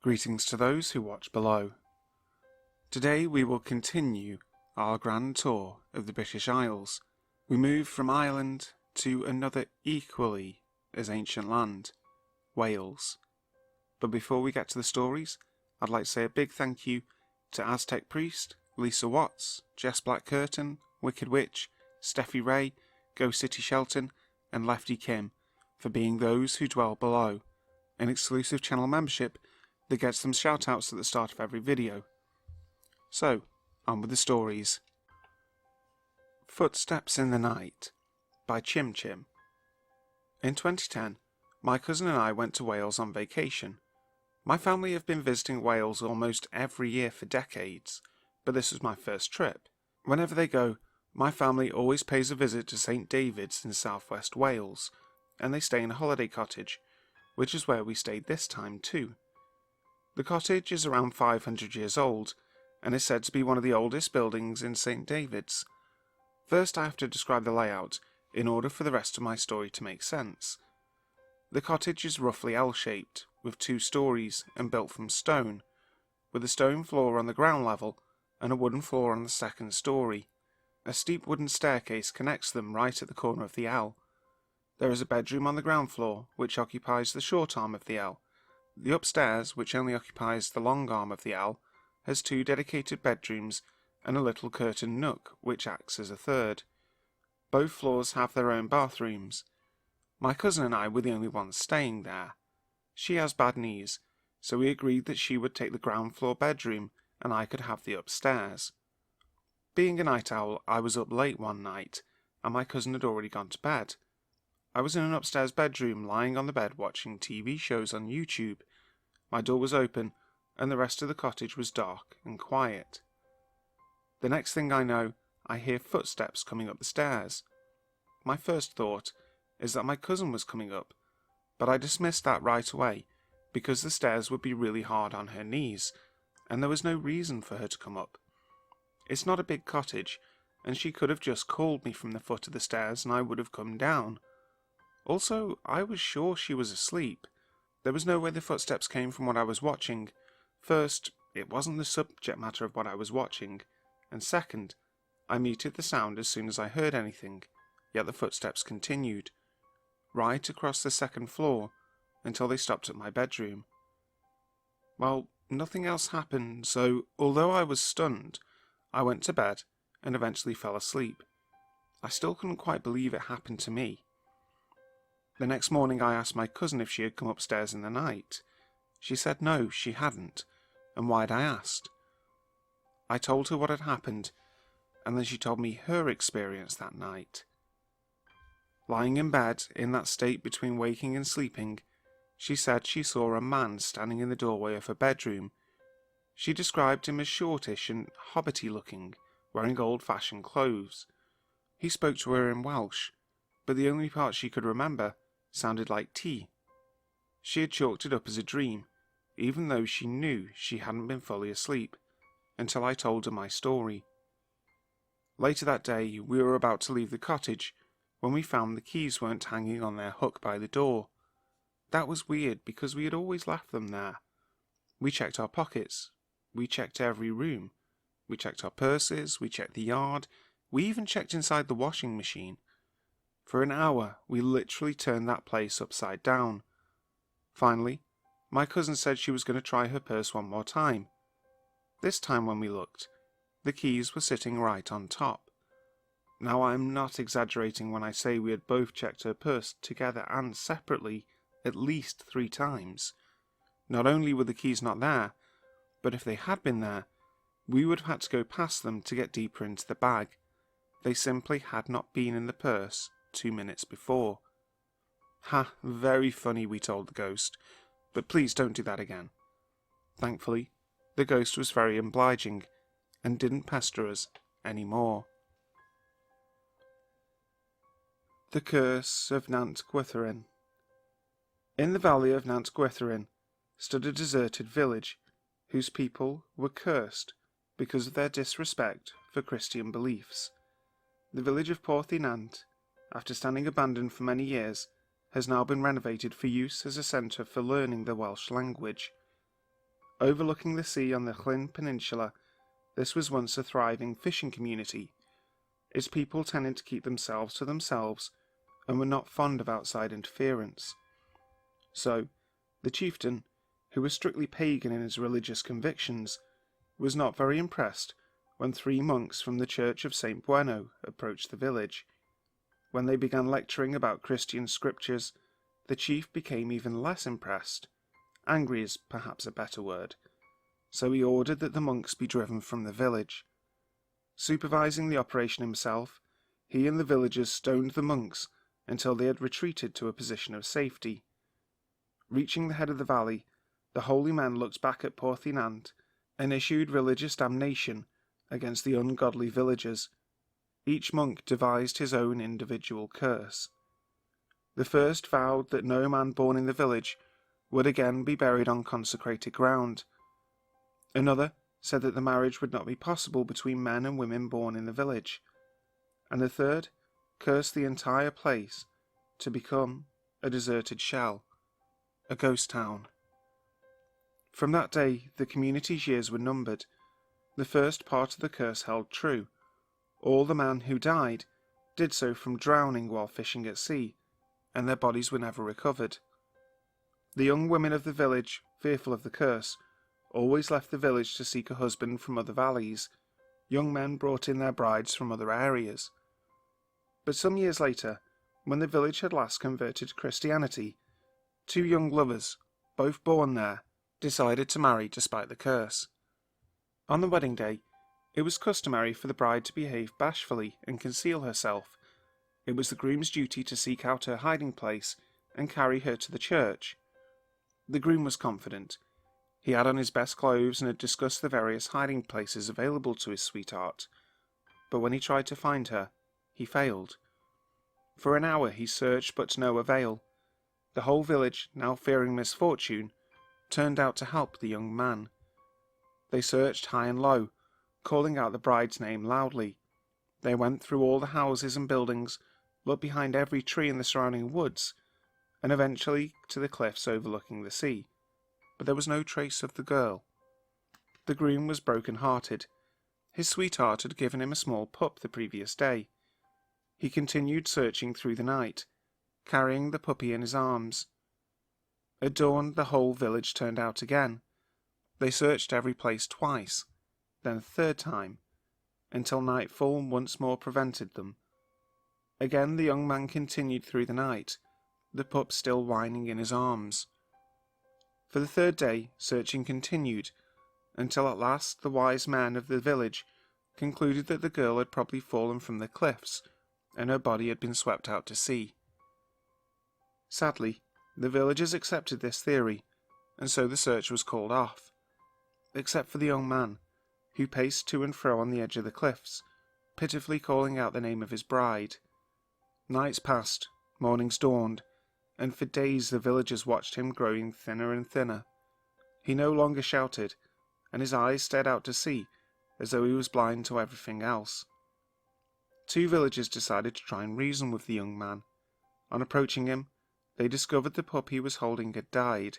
Greetings to those who watch below. Today we will continue our grand tour of the British Isles. We move from Ireland to another equally as ancient land, Wales. But before we get to the stories, I'd like to say a big thank you to Aztec Priest, Lisa Watts, Jess Black-Curtin, Wicked Witch, Steffi Ray, Go City Shelton, and Lefty Kim for being those who dwell below, an exclusive channel membership that gets them shout-outs at the start of every video. So, on with the stories. Footsteps in the Night by Chimchim. In 2010, my cousin and I went to Wales on vacation. My family have been visiting Wales almost every year for decades, but this was my first trip. Whenever they go, my family always pays a visit to St David's in southwest Wales, and they stay in a holiday cottage, which is where we stayed this time too. The cottage is around 500 years old, and is said to be one of the oldest buildings in St David's. First I have to describe the layout, in order for the rest of my story to make sense. The cottage is roughly L-shaped, with 2 stories and built from stone, with a stone floor on the ground level and a wooden floor on the second story. A steep wooden staircase connects them right at the corner of the L. There is a bedroom on the ground floor, which occupies the short arm of the L. The upstairs, which only occupies the long arm of the L, has 2 dedicated bedrooms and a little curtained nook, which acts as a third. Both floors have their own bathrooms. My cousin and I were the only ones staying there. She has bad knees, so we agreed that she would take the ground floor bedroom and I could have the upstairs. Being a night owl, I was up late one night, and my cousin had already gone to bed. I was in an upstairs bedroom, lying on the bed watching TV shows on YouTube. My door was open, and the rest of the cottage was dark and quiet. The next thing I know, I hear footsteps coming up the stairs. My first thought is that my cousin was coming up, but I dismissed that right away, because the stairs would be really hard on her knees, and there was no reason for her to come up. It's not a big cottage, and she could have just called me from the foot of the stairs and I would have come down. Also, I was sure she was asleep. There was no way the footsteps came from what I was watching. First, it wasn't the subject matter of what I was watching, and second, I muted the sound as soon as I heard anything, yet the footsteps continued, right across the second floor, until they stopped at my bedroom. Well, nothing else happened, so although I was stunned, I went to bed and eventually fell asleep. I still couldn't quite believe it happened to me. The next morning I asked my cousin if she had come upstairs in the night. She said no, she hadn't, and why'd I asked. I told her what had happened, and then she told me her experience that night. Lying in bed, in that state between waking and sleeping, she said she saw a man standing in the doorway of her bedroom. She described him as shortish and hobbity looking, wearing old-fashioned clothes. He spoke to her in Welsh, but the only part she could remember sounded like tea. She had chalked it up as a dream, even though she knew she hadn't been fully asleep, until I told her my story. Later that day, we were about to leave the cottage, when we found the keys weren't hanging on their hook by the door. That was weird, because we had always left them there. We checked our pockets. We checked every room. We checked our purses. We checked the yard. We even checked inside the washing machine. For an hour, we literally turned that place upside down. Finally, my cousin said she was going to try her purse one more time. This time when we looked, the keys were sitting right on top. Now I am not exaggerating when I say we had both checked her purse together and separately at least 3 times. Not only were the keys not there, but if they had been there, we would have had to go past them to get deeper into the bag. They simply had not been in the purse 2 minutes before. Ha, very funny, we told the ghost, but please don't do that again. Thankfully, the ghost was very obliging, and didn't pester us any more. The Curse of Nant Gwrtheyrn. In the valley of Nant Gwrtheyrn stood a deserted village, whose people were cursed because of their disrespect for Christian beliefs. The village of Nant, after standing abandoned for many years, has now been renovated for use as a centre for learning the Welsh language. Overlooking the sea on the Llyn Peninsula, this was once a thriving fishing community. Its people tended to keep themselves to themselves and were not fond of outside interference. So, the chieftain, who was strictly pagan in his religious convictions, was not very impressed when 3 monks from the Church of St. Bueno approached the village. When they began lecturing about Christian scriptures, the chief became even less impressed. Angry is perhaps a better word. So he ordered that the monks be driven from the village. Supervising the operation himself, he and the villagers stoned the monks until they had retreated to a position of safety. Reaching the head of the valley, the holy men looked back at poor Nant and issued religious damnation against the ungodly villagers. Each monk devised his own individual curse. The first vowed that no man born in the village would again be buried on consecrated ground. Another said that the marriage would not be possible between men and women born in the village. And the third cursed the entire place to become a deserted shell, a ghost town. From that day, the community's years were numbered. The first part of the curse held true. All the men who died did so from drowning while fishing at sea, and their bodies were never recovered. The young women of the village, fearful of the curse, always left the village to seek a husband from other valleys. Young men brought in their brides from other areas. But some years later, when the village had last converted to Christianity, 2 young lovers, both born there, decided to marry despite the curse. On the wedding day, it was customary for the bride to behave bashfully and conceal herself. It was the groom's duty to seek out her hiding place and carry her to the church. The groom was confident. He had on his best clothes and had discussed the various hiding places available to his sweetheart. But when he tried to find her, he failed. For an hour he searched, but to no avail. The whole village, now fearing misfortune, turned out to help the young man. They searched high and low, calling out the bride's name loudly. They went through all the houses and buildings, looked behind every tree in the surrounding woods, and eventually to the cliffs overlooking the sea. But there was no trace of the girl. The groom was broken-hearted. His sweetheart had given him a small pup the previous day. He continued searching through the night, carrying the puppy in his arms. At dawn, the whole village turned out again. They searched every place twice, then a third time, until nightfall once more prevented them. Again the young man continued through the night, the pup still whining in his arms. For the third day, searching continued, until at last the wise men of the village concluded that the girl had probably fallen from the cliffs, and her body had been swept out to sea. Sadly, the villagers accepted this theory, and so the search was called off, except for the young man, who paced to and fro on the edge of the cliffs, pitifully calling out the name of his bride. Nights passed, mornings dawned, and for days the villagers watched him growing thinner and thinner. He no longer shouted, and his eyes stared out to sea, as though he was blind to everything else. 2 villagers decided to try and reason with the young man. On approaching him, they discovered the pup he was holding had died.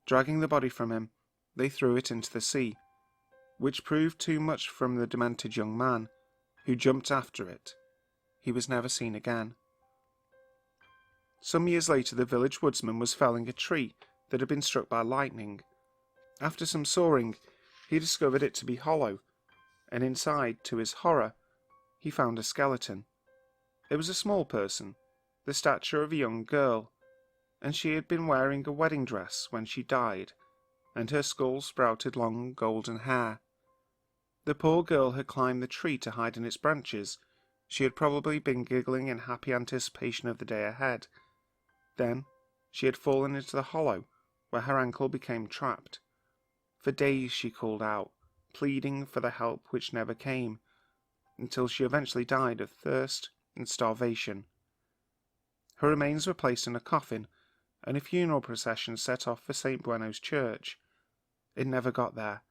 Dragging the body from him, they threw it into the sea, which proved too much from the demented young man, who jumped after it. He was never seen again. Some years later, the village woodsman was felling a tree that had been struck by lightning. After some sawing, he discovered it to be hollow, and inside, to his horror, he found a skeleton. It was a small person, the stature of a young girl, and she had been wearing a wedding dress when she died, and her skull sprouted long golden hair. The poor girl had climbed the tree to hide in its branches. She had probably been giggling in happy anticipation of the day ahead. Then she had fallen into the hollow, where her ankle became trapped. For days she called out, pleading for the help which never came, until she eventually died of thirst and starvation. Her remains were placed in a coffin, and a funeral procession set off for St. Bueno's church. It never got there.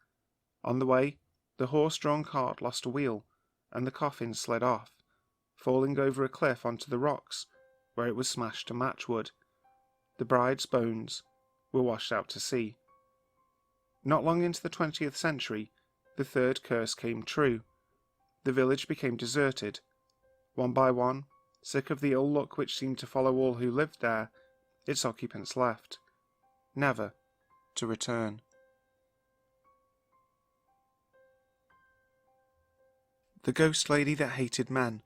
On the way, the horse-drawn cart lost a wheel, and the coffin slid off, falling over a cliff onto the rocks, where it was smashed to matchwood. The bride's bones were washed out to sea. Not long into the 20th century, the third curse came true. The village became deserted. One by one, sick of the ill luck which seemed to follow all who lived there, its occupants left, never to return. The Ghost Lady That Hated Men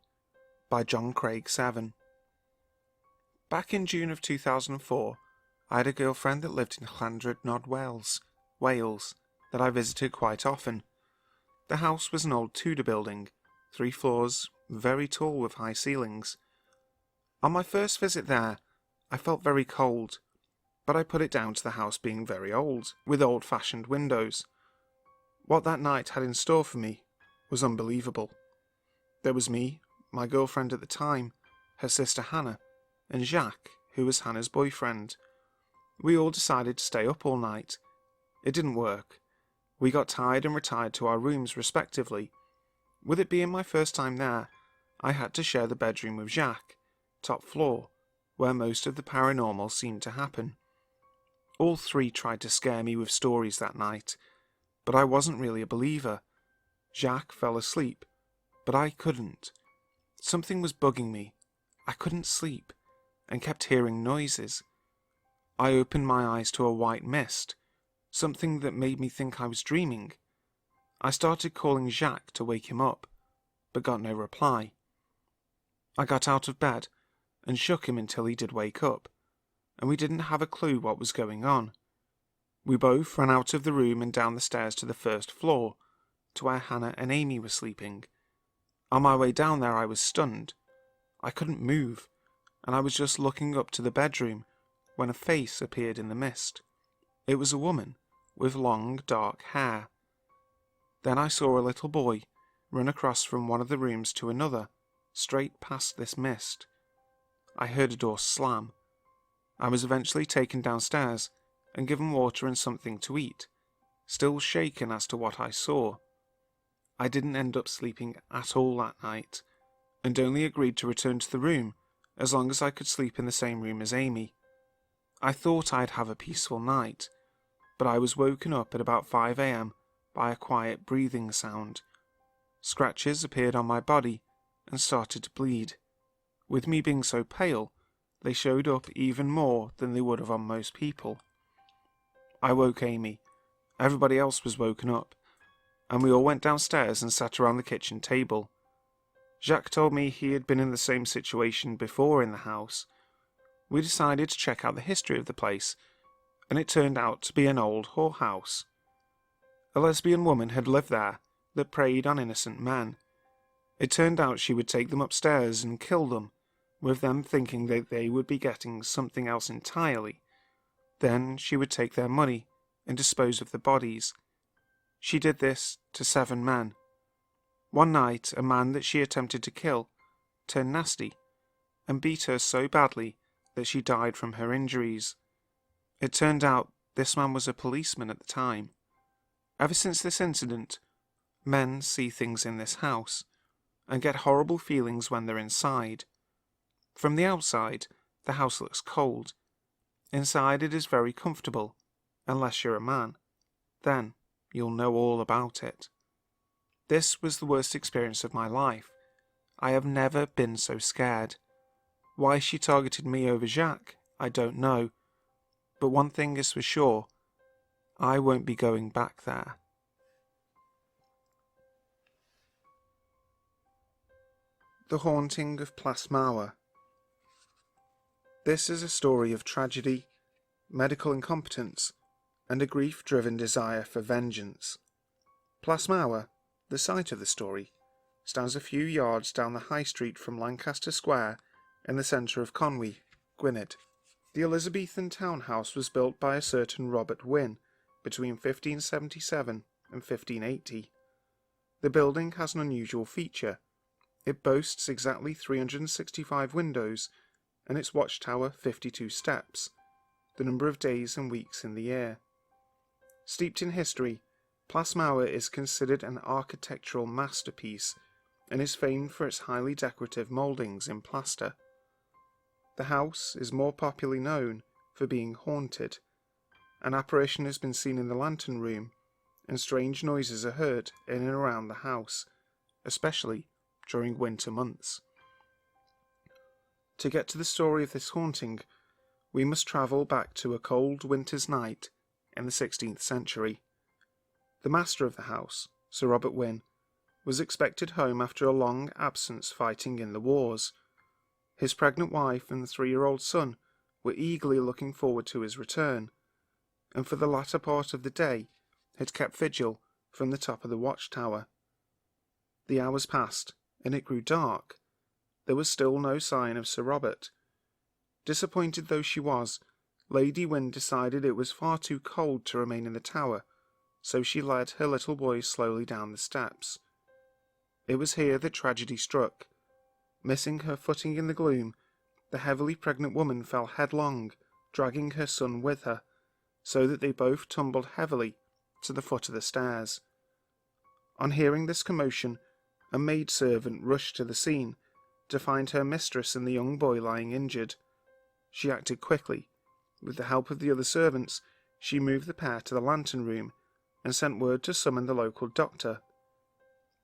by John Craig Seven. Back in June of 2004, I had a girlfriend that lived in Llandrydnod, Wales, that I visited quite often. The house was an old Tudor building, 3 floors, very tall with high ceilings. On my first visit there, I felt very cold, but I put it down to the house being very old, with old-fashioned windows. What that night had in store for me was unbelievable. There was me, my girlfriend at the time, her sister Hannah, and Jacques, who was Hannah's boyfriend. We all decided to stay up all night. It didn't work. We got tired and retired to our rooms respectively. With it being my first time there, I had to share the bedroom with Jacques, top floor, where most of the paranormal seemed to happen. All 3 tried to scare me with stories that night, but I wasn't really a believer. Jacques fell asleep, but I couldn't. Something was bugging me. I couldn't sleep, and kept hearing noises. I opened my eyes to a white mist, something that made me think I was dreaming. I started calling Jacques to wake him up, but got no reply. I got out of bed and shook him until he did wake up, and we didn't have a clue what was going on. We both ran out of the room and down the stairs to the first floor, to where Hannah and Amy were sleeping. On my way down there I was stunned. I couldn't move, and I was just looking up to the bedroom when a face appeared in the mist. It was a woman, with long, dark hair. Then I saw a little boy run across from one of the rooms to another, straight past this mist. I heard a door slam. I was eventually taken downstairs and given water and something to eat, still shaken as to what I saw. I didn't end up sleeping at all that night, and only agreed to return to the room as long as I could sleep in the same room as Amy. I thought I'd have a peaceful night, but I was woken up at about 5 a.m. by a quiet breathing sound. Scratches appeared on my body and started to bleed. With me being so pale, they showed up even more than they would have on most people. I woke Amy. Everybody else was woken up, and we all went downstairs and sat around the kitchen table. Jacques told me he had been in the same situation before in the house. We decided to check out the history of the place, and it turned out to be an old whorehouse. A lesbian woman had lived there that preyed on innocent men. It turned out she would take them upstairs and kill them, with them thinking that they would be getting something else entirely. Then she would take their money and dispose of the bodies. She did this to 7 men. One night, a man that she attempted to kill turned nasty and beat her so badly that she died from her injuries. It turned out this man was a policeman at the time. Ever since this incident, men see things in this house and get horrible feelings when they're inside. From the outside, the house looks cold. Inside it is very comfortable, unless you're a man. Then you'll know all about it. This was the worst experience of my life. I have never been so scared. Why she targeted me over Jacques, I don't know. But one thing is for sure, I won't be going back there. The Haunting of Plas Mawr. This is a story of tragedy, medical incompetence, and a grief-driven desire for vengeance. Plas Mawr, the site of the story, stands a few yards down the high street from Lancaster Square in the centre of Conwy, Gwynedd. The Elizabethan townhouse was built by a certain Robert Wynne between 1577 and 1580. The building has an unusual feature. It boasts exactly 365 windows and its watchtower 52 steps, the number of days and weeks in the year. Steeped in history, Plas Mawr is considered an architectural masterpiece and is famed for its highly decorative mouldings in plaster. The house is more popularly known for being haunted, an apparition has been seen in the lantern room, and strange noises are heard in and around the house, especially during winter months. To get to the story of this haunting, we must travel back to a cold winter's night in the 16th century. The master of the house, Sir Robert Wynne, was expected home after a long absence fighting in the wars. His pregnant wife and 3-year-old son were eagerly looking forward to his return, and for the latter part of the day had kept vigil from the top of the watchtower. The hours passed, and it grew dark. There was still no sign of Sir Robert. Disappointed though she was, Lady Wynne decided it was far too cold to remain in the tower, so she led her little boy slowly down the steps. It was here that tragedy struck. Missing her footing in the gloom, the heavily pregnant woman fell headlong, dragging her son with her, so that they both tumbled heavily to the foot of the stairs. On hearing this commotion, a maidservant rushed to the scene to find her mistress and the young boy lying injured. She acted quickly. With the help of the other servants, she moved the pair to the lantern room and sent word to summon the local doctor.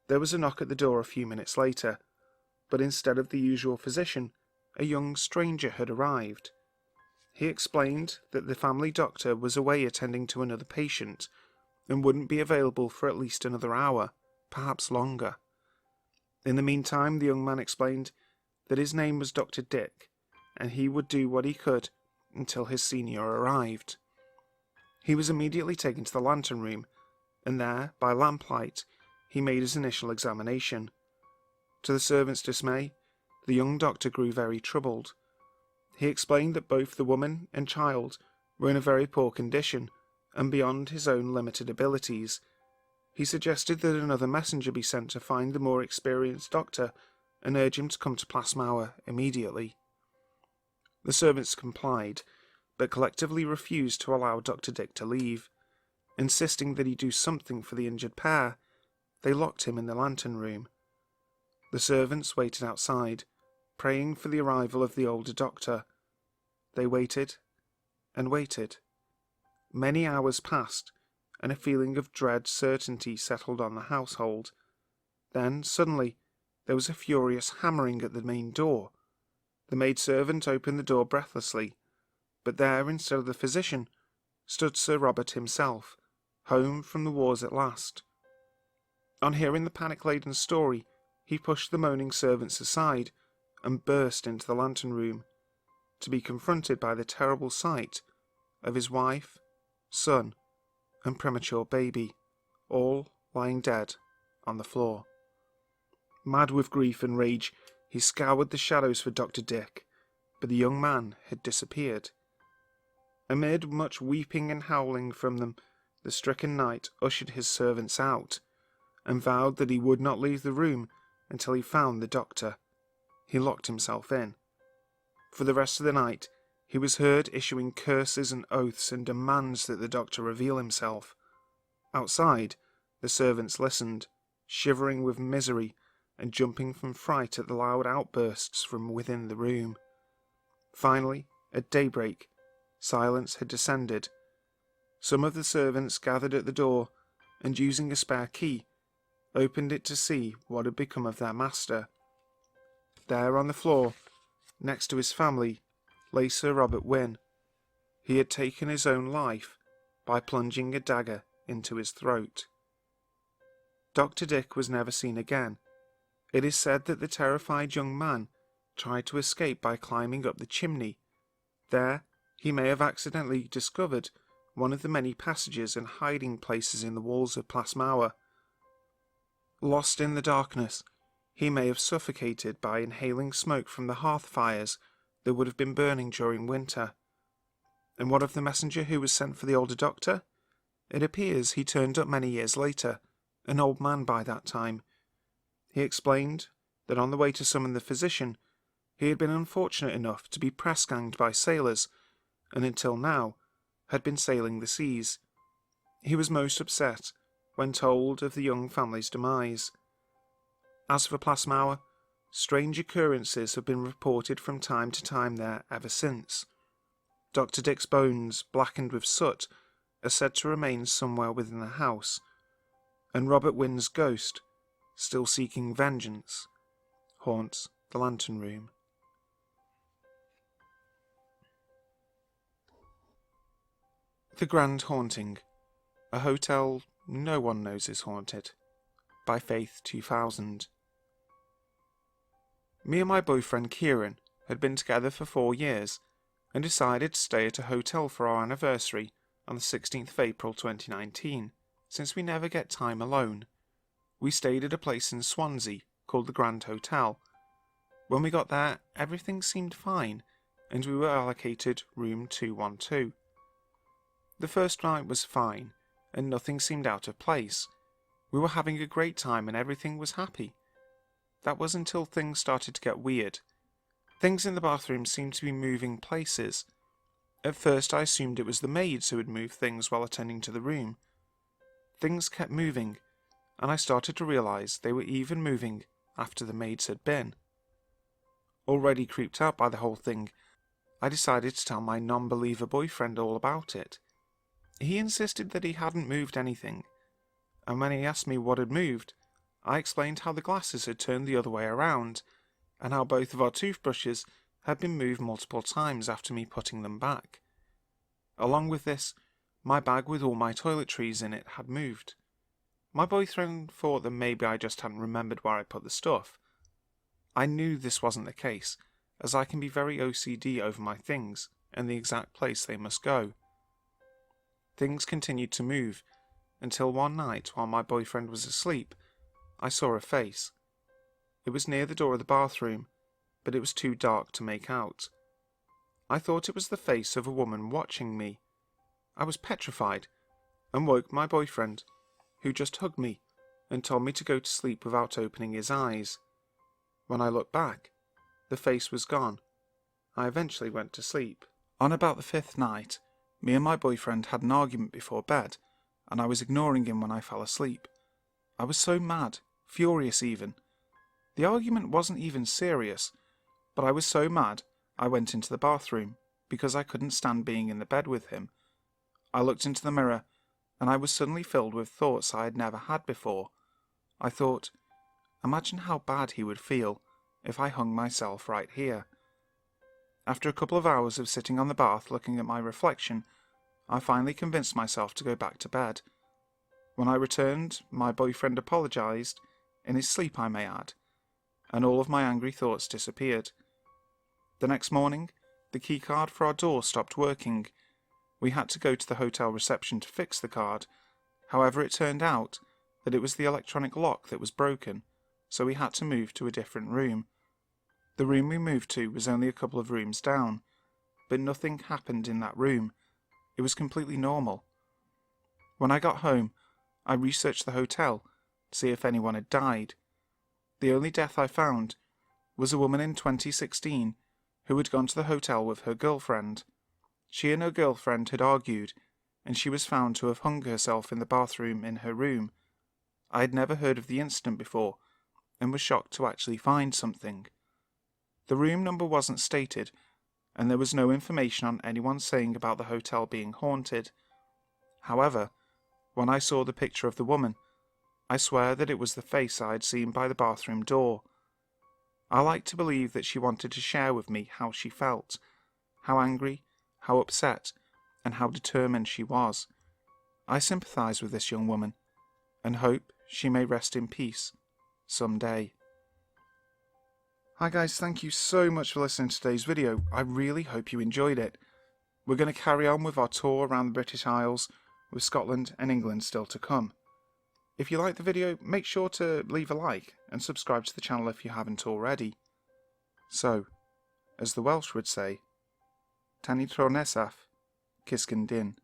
There was a knock at the door a few minutes later, but instead of the usual physician, a young stranger had arrived. He explained that the family doctor was away attending to another patient and wouldn't be available for at least another hour, perhaps longer. In the meantime, the young man explained that his name was Dr. Dick, and he would do what he could until his senior arrived. He was immediately taken to the lantern room, and there, by lamplight, he made his initial examination. To the servant's dismay, the young doctor grew very troubled. He explained that both the woman and child were in a very poor condition, and beyond his own limited abilities. He suggested that another messenger be sent to find the more experienced doctor and urge him to come to Plas Mawr immediately. The servants complied, but collectively refused to allow Dr. Dick to leave. Insisting that he do something for the injured pair, they locked him in the lantern room. The servants waited outside, praying for the arrival of the older doctor. They waited and waited. Many hours passed, and a feeling of dread certainty settled on the household. Then, suddenly, there was a furious hammering at the main door. The maidservant opened the door breathlessly, but there, instead of the physician, stood Sir Robert himself, home from the wars at last. On hearing the panic-laden story, he pushed the moaning servants aside and burst into the lantern room, to be confronted by the terrible sight of his wife, son, and premature baby, all lying dead on the floor. Mad with grief and rage, he scoured the shadows for Dr. Dick, but the young man had disappeared. Amid much weeping and howling from them, the stricken knight ushered his servants out, and vowed that he would not leave the room until he found the doctor. He locked himself in. For the rest of the night, he was heard issuing curses and oaths and demands that the doctor reveal himself. Outside, the servants listened, shivering with misery and jumping from fright at the loud outbursts from within the room. Finally, at daybreak, silence had descended. Some of the servants gathered at the door, and using a spare key, opened it to see what had become of their master. There on the floor, next to his family, lay Sir Robert Wynne. He had taken his own life by plunging a dagger into his throat. Dr. Dick was never seen again. It is said that the terrified young man tried to escape by climbing up the chimney. There, he may have accidentally discovered one of the many passages and hiding places in the walls of Plas Mawr. Lost in the darkness, he may have suffocated by inhaling smoke from the hearth fires that would have been burning during winter. And what of the messenger who was sent for the older doctor? It appears he turned up many years later, an old man by that time. He explained that on the way to summon the physician, he had been unfortunate enough to be press-ganged by sailors, and until now had been sailing the seas. He was most upset when told of the young family's demise. As for Plas Mawr, strange occurrences have been reported from time to time there ever since. Dr. Dick's bones, blackened with soot, are said to remain somewhere within the house, and Robert Wynn's ghost, still seeking vengeance, haunts the lantern room. The Grand Haunting, a hotel no one knows is haunted, by Faith 2000. Me and my boyfriend Kieran had been together for 4 years and decided to stay at a hotel for our anniversary on the 16th of April 2019, since we never get time alone. We stayed at a place in Swansea called the Grand Hotel. When we got there, everything seemed fine, and we were allocated room 212. The first night was fine, and nothing seemed out of place. We were having a great time and everything was happy. That was until things started to get weird. Things in the bathroom seemed to be moving places. At first I assumed it was the maids who had moved things while attending to the room. Things kept moving, and I started to realise they were even moving after the maids had been. Already creeped out by the whole thing, I decided to tell my non-believer boyfriend all about it. He insisted that he hadn't moved anything, and when he asked me what had moved, I explained how the glasses had turned the other way around, and how both of our toothbrushes had been moved multiple times after me putting them back. Along with this, my bag with all my toiletries in it had moved. My boyfriend thought that maybe I just hadn't remembered where I put the stuff. I knew this wasn't the case, as I can be very OCD over my things and the exact place they must go. Things continued to move, until one night while my boyfriend was asleep, I saw a face. It was near the door of the bathroom, but it was too dark to make out. I thought it was the face of a woman watching me. I was petrified, and woke my boyfriend, who just hugged me and told me to go to sleep without opening his eyes. When I looked back, the face was gone. I eventually went to sleep. On about the 5th night, me and my boyfriend had an argument before bed, and I was ignoring him when I fell asleep. I was so mad, furious even. The argument wasn't even serious, but I was so mad I went into the bathroom, because I couldn't stand being in the bed with him. I looked into the mirror, and I was suddenly filled with thoughts I had never had before. I thought, imagine how bad he would feel if I hung myself right here. After a couple of hours of sitting on the bath looking at my reflection, I finally convinced myself to go back to bed. When I returned, my boyfriend apologised, in his sleep I may add, and all of my angry thoughts disappeared. The next morning, the keycard for our door stopped working. We had to go to the hotel reception to fix the card. However, it turned out that it was the electronic lock that was broken, so we had to move to a different room. The room we moved to was only a couple of rooms down, but nothing happened in that room. It was completely normal. When I got home, I researched the hotel to see if anyone had died. The only death I found was a woman in 2016 who had gone to the hotel with her girlfriend. She and her girlfriend had argued, and she was found to have hung herself in the bathroom in her room. I had never heard of the incident before, and was shocked to actually find something. The room number wasn't stated, and there was no information on anyone saying about the hotel being haunted. However, when I saw the picture of the woman, I swear that it was the face I had seen by the bathroom door. I like to believe that she wanted to share with me how she felt, how angry, how upset, and how determined she was. I sympathise with this young woman, and hope she may rest in peace someday. Hi guys, thank you so much for listening to today's video. I really hope you enjoyed it. We're going to carry on with our tour around the British Isles, with Scotland and England still to come. If you liked the video, make sure to leave a like and subscribe to the channel if you haven't already. So, as the Welsh would say, Tan ni tro nesaf, Cysgen Din.